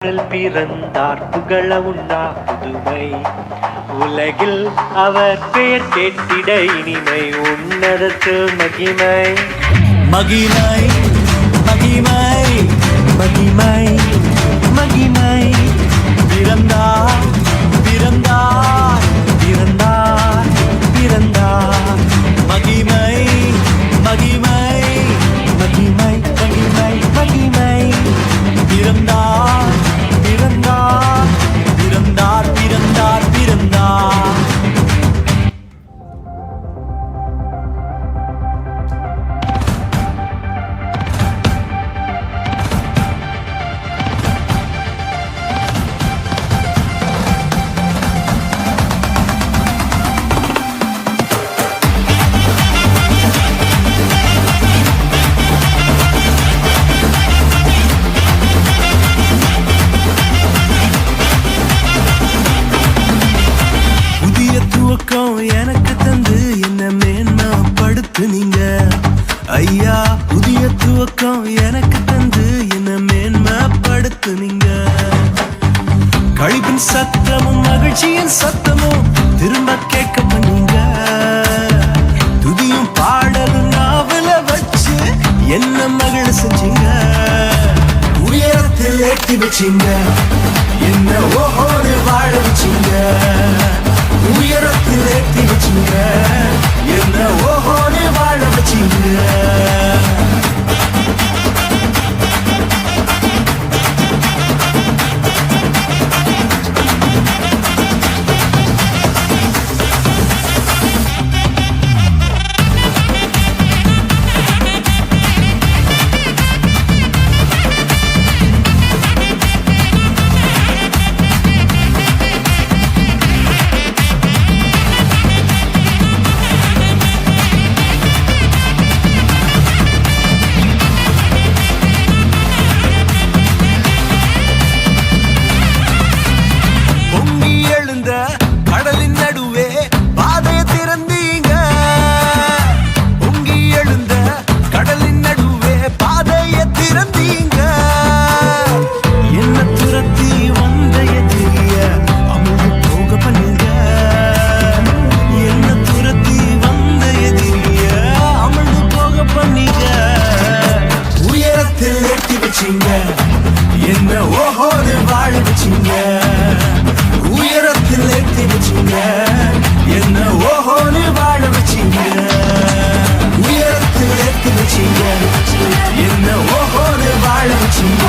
பிறந்தார் புகழ உண்டா புதுமை உலகில் அவர் பெயர் கேட்டிட இனிமை உன்னதத்து மகிமை மகிமை மகிமை மகிமை மகிமை பிறந்தார் பிறந்தார் பிறந்தார் பிறந்தார் மகிமை மகிமை மகிமை மகிமை மகிமை பிறந்தார் பிறந்தார் பிறந்தார் பிறந்தார் பிறந்தார் எனக்கு தந்து என்ன மேன்மைப்படுத்துனீங்க ஐயா. புதிய துவக்கம் எனக்கு தந்து என்ன மேன்மைப்படுத்துனீங்க. கழிப்பின் சத்தமும் மகிழ்ச்சியின் சத்தமும் திரும்ப கேட்க பண்ணீங்க. துதியும் பாடலும் நாவல வச்சு என்ன மகிழ செஞ்சீங்க. உயரத்தில் ஏற்றி வச்சீங்க என்ன ஓஹோடு வாழ வச்சீங்க. உயரத்தில் ஏற்றி வச்சீங்க என்ன ஓஹோடு வாழ வச்சீங்க. கடலின் நடுவே பாதையை திறந்தீங்க. பொங்கி எழுந்த கடலின் நடுவே பாதையை திறந்தீங்க. என்ன துரத்தி வந்த எதிரிய அமுது போக பண்ணுங்க. என்ன துரத்தி வந்த எதிரிய அமுது போக பண்ணீங்க. உயரத்தில் ஏற்றி வச்சீங்க என்ன ஓஹோடு வாழ வச்சீங்க. உயரத்தில் ஏற்றி வச்சீங்க என்ன ஓஹோன்னு வாழ வச்சீங்க. உயரத்தில் ஏற்றி வச்சீங்க என்ன ஓஹோன்னு வாழ வச்சீங்க.